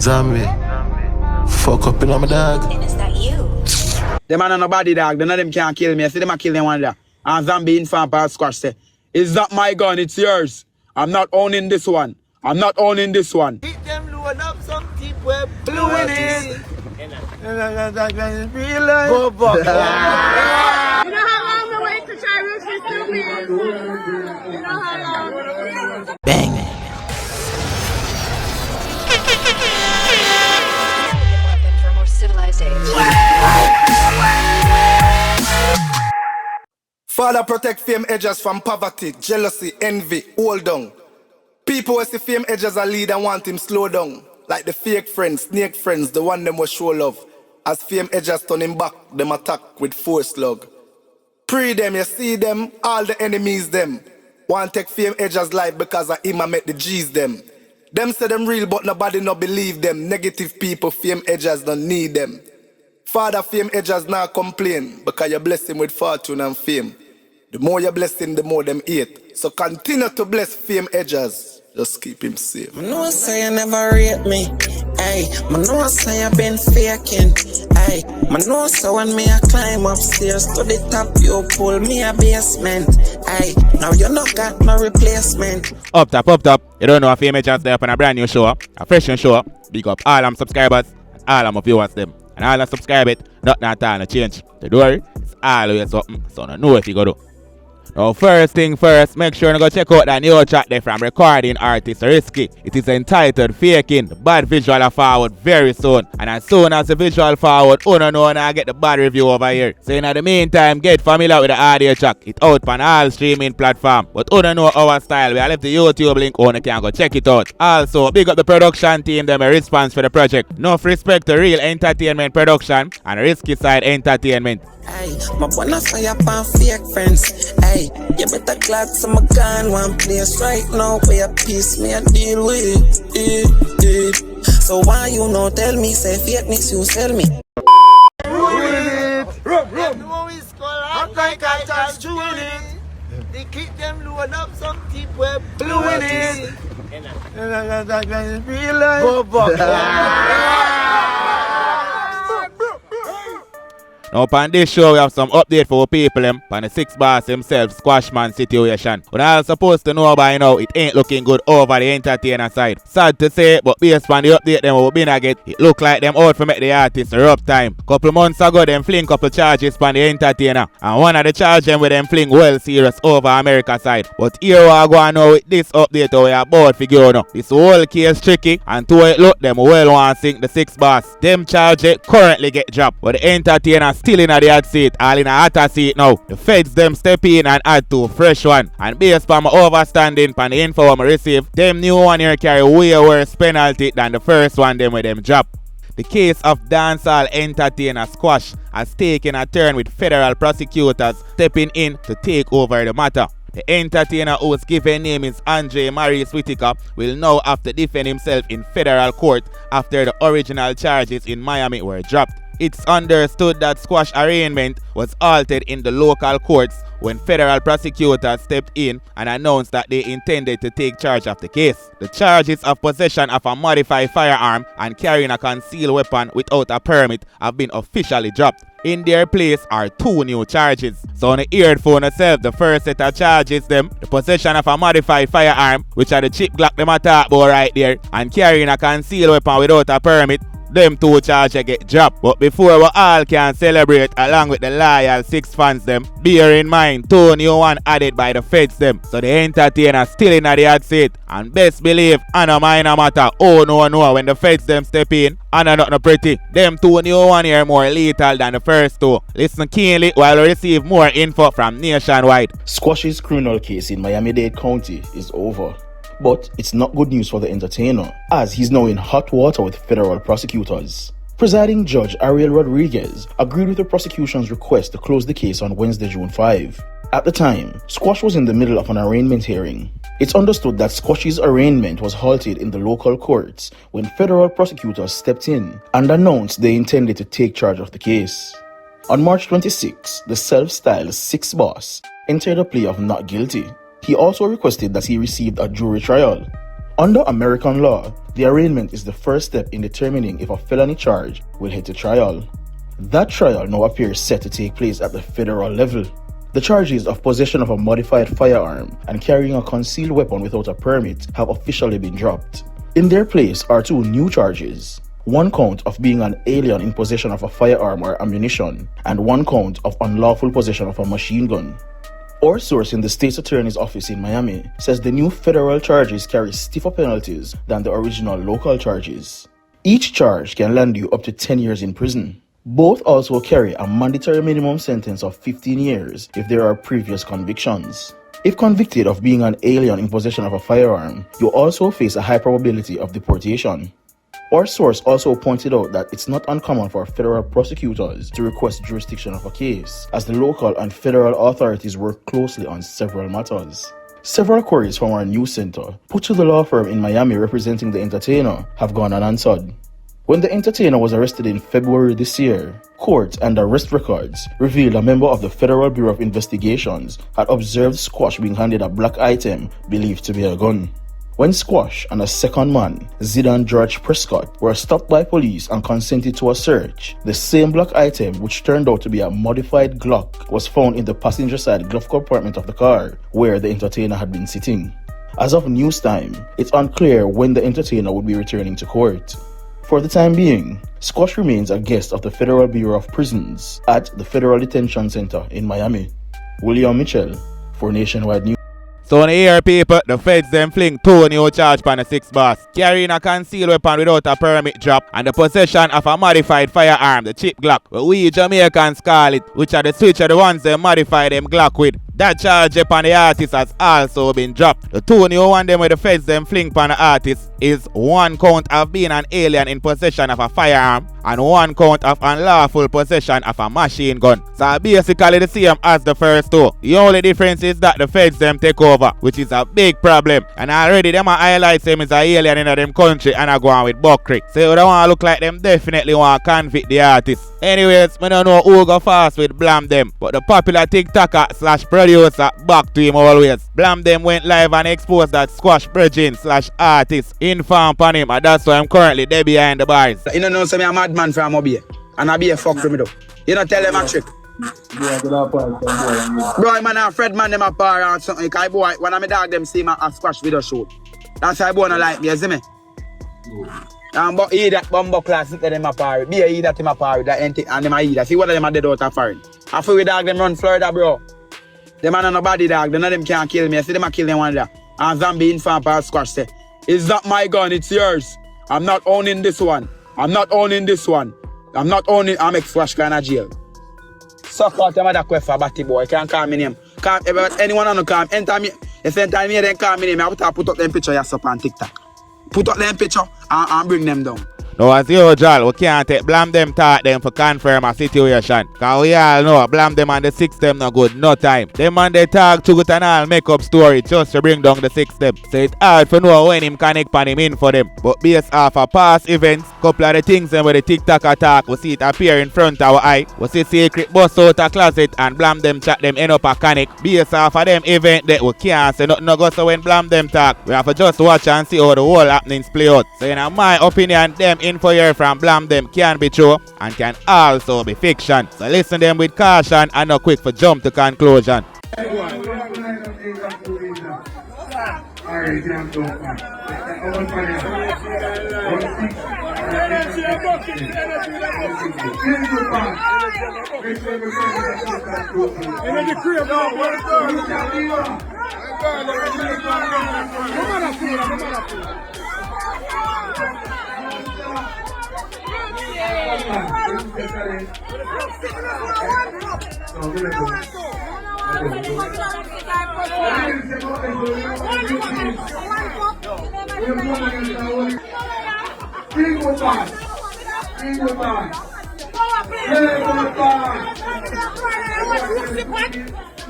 Zambie. Fuck up in on my dog. And is that you? Them man on nobody dog, none of them can't kill me. I see them a kill them one day. And Zambie inform Paul Squash say, "It's not my gun, it's yours. I'm not owning this one. I'm not owning this one." Keep them load up, some people blue in it. Real life. Go back. You know how long the wait to try Rooster's to win? You know how long? Bang. Weapon for more civilized age. Father protect fame Edjahz from poverty, jealousy, envy, hold down. People who see fame Edjahz a lead and want him slow down. Like the fake friends, snake friends, the one them was show love. As fame Edjahz turn him back, them attack with force slug. Pre them, you see them, all the enemies them. Want take fame Edjahz life because of him I met the G's them. Them say them real but nobody no believe them. Negative people fame Edjahz don't need them. Father fame Edjahz now complain because you bless him with fortune and fame. The more you bless him, the more them hate. So continue to bless fame Edjahz. Just keep him safe. I know say you never rate me. Ay, I know say you been faking. Ay, I know so when me I climb upstairs to the top, you pull me a basement. Ay, now you not got no replacement. Up top. You don't know if Fame Edjahz there up on a brand new show, a fresh new show. Big up all them subscribers, all them viewers them. And all them subscribe it, nothing at all, no change. Don't worry, it's always something, so I know if you go do. Now first thing first, make sure you go check out that new track there from recording artist Risky. It is entitled Faking. The bad visual are forward very soon. And as soon as the visual forward, you know I get the bad review over here. So in the meantime, get familiar with the audio track. It's out on all streaming platforms. But you know our style. We have left the YouTube link on, you can go check it out. Also, big up the production team, them a response for the project. Enough respect to Real Entertainment Production and Risky Side Entertainment. Ay, my wanna fire pan fake friends. Ay, you better glad some gone one place right now where a piece me a deal with it. So why you no tell me say fakeness you sell me? Everyone we skull act like I just chewing it. They keep them load up, some people blue in it. Real life. Go back. Now upon this show we have some update for people on the six boss himself, Squashman situation. But all supposed to know by now it ain't looking good over the entertainer side. Sad to say, but based on the update them we've been a get, it look like them out for make the artist a rough time. Couple months ago them fling couple charges on the entertainer. And one of the charges them with them fling well serious over America side. But here we are going now with this update we are about figure now. This whole case tricky and to it look them well want to sink the six boss. Them charges currently get dropped. But the entertainer still in a the hot seat, all in a hotter seat now. The feds them step in and add to a fresh one. And based on my overstanding on the info I received, them new one here carry way worse penalty than the first one them with them drop. The case of dancehall entertainer Squash has taken a turn with federal prosecutors stepping in to take over the matter. The entertainer whose given name is Andre Maurice Whitaker will now have to defend himself in federal court after the original charges in Miami were dropped. It's understood that Squash arraignment was altered in the local courts when federal prosecutors stepped in and announced that they intended to take charge of the case. The charges of possession of a modified firearm and carrying a concealed weapon without a permit have been officially dropped. In their place are two new charges. So on the earphone itself, the first set of charges them, the possession of a modified firearm, which are the chip Glock them a talk about right there, and carrying a concealed weapon without a permit. Them two charges get dropped. But before we all can celebrate along with the loyal six fans them, bear in mind two new one added by the feds them. So the entertainer still in the hot seat. And best believe, I no mind no matter. Oh no, when the feds them step in, I know not no pretty. Them two new one here more lethal than the first two. Listen keenly while we receive more info from Nationwide. Squash's criminal case in Miami-Dade County is over. But it's not good news for the entertainer, as he's now in hot water with federal prosecutors. Presiding Judge Ariel Rodriguez agreed with the prosecution's request to close the case on Wednesday, June 5. At the time, Squash was in the middle of an arraignment hearing. It's understood that Squash's arraignment was halted in the local courts when federal prosecutors stepped in and announced they intended to take charge of the case. On March 26, the self-styled Six Boss entered a plea of not guilty. He also requested that he received a jury trial. Under American law, The arraignment is the first step in determining if a felony charge will head to trial. That trial now appears set to take place at the federal level. The charges of possession of a modified firearm and carrying a concealed weapon without a permit have officially been dropped. In their place are two new charges. One count of being an alien in possession of a firearm or ammunition, and one count of unlawful possession of a machine gun. Our source in the state's attorney's office in Miami says the new federal charges carry stiffer penalties than the original local charges. Each charge can land you up to 10 years in prison. Both also carry a mandatory minimum sentence of 15 years if there are previous convictions. If convicted of being an alien in possession of a firearm, you also face a high probability of deportation. Our source also pointed out that it's not uncommon for federal prosecutors to request jurisdiction of a case, as the local and federal authorities work closely on several matters. Several queries from our news center, put to the law firm in Miami representing the entertainer, have gone unanswered. When the entertainer was arrested in February this year, court and arrest records revealed a member of the Federal Bureau of Investigations had observed Squash being handed a black item believed to be a gun. When Squash and a second man, Zidane George Prescott, were stopped by police and consented to a search, the same black item, which turned out to be a modified Glock, was found in the passenger side glove compartment of the car where the entertainer had been sitting. As of news time, it's unclear when the entertainer would be returning to court. For the time being, Squash remains a guest of the Federal Bureau of Prisons at the Federal Detention Center in Miami. William Mitchell for Nationwide News. So in here, people, the feds them fling 2 new charge pan the 6 boss. Carrying a concealed weapon without a permit drop and the possession of a modified firearm, the cheap Glock. But we Jamaicans call it, which are the ones they modify them Glock with. That charge upon the artist has also been dropped. The 2 new one them with the feds them fling upon the artist is 1 count of being an alien in possession of a firearm and 1 count of unlawful possession of a machine gun. So basically the same as the first 2. The only difference is that the feds them take over, which is a big problem. And already them a highlight them as a alien in them country and a go on with buckry. So you don't want to look like them definitely want to convict the artist. Anyways, I don't know who go fast with Blamdem, but the popular TikToker / producer back to him always. Blamdem went live and exposed that Squash Virgin / artist informed on him, and that's why I'm currently there behind the bars. You don't know some madman from Mobile, and I be a fuck for me though. You don't tell them a trick. Bro, man, a Fred man them a par or something. Cause boy, when I'm a dog them see my a Squash video shoot. That's why I don't like me, you see me? But he that bumbo class into them a par. Be a he that him a par that ain't and them a he that. See what them a dead out of foreign. I feel we dog them run Florida, bro. Them man on nobody dog, none of them can't kill me. I see them a kill them one day. And Zambie inform Paul Squash say, it's not my gun, it's yours. I'm not owning this one. I'm not owning this one. I'm not owning, I'm ex-Squash kind of jail. Suck out them other quest for batty boy, can't call me name. Can't, anyone on the call, enter me, if you enter me then call me name, I have to put up them picture yourself on TikTok. Put up them picture and bring them down. Now as usual, we can't take Blamdem talk them for confirm a situation. Cause we all know Blamdem and the 6 them no good, no time. Them and they talk to and all make up story just to bring down the 6 them. So it's hard to know when him connect pan him in for them. But based off of past events, couple of the things them with the TikTok attack, we see it appear in front of our eye. We see secret bust out a closet and Blamdem chat them end up a connect. Based off of them event that we can't say nothing no go so when Blamdem talk. We have to just watch and see how the whole happenings play out. So in my opinion, them info here from Blamdem can be true and can also be fiction. So listen them with caution and not quick for jump to conclusion.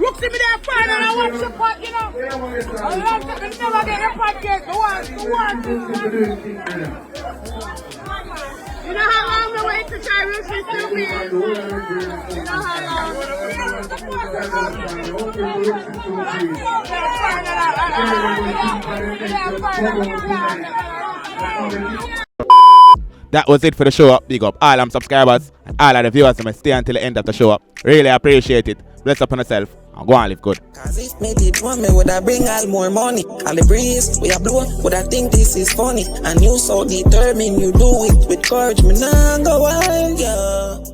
Look to me there fine and I watch the pot, you know. I love to never get a pot yet. Go on. You know how long the wait to try Russian still be? You know how long? That was it for the show up. Big up all subscribers and all of the viewers who may stay until the end of the show up. Really appreciate it. Bless up on yourself and go and live good. Cause if me did want me, would I bring all more money? All the breeze, we are blow, would I think this is funny? And you so determined, you do it with courage, me nah go wild, yeah.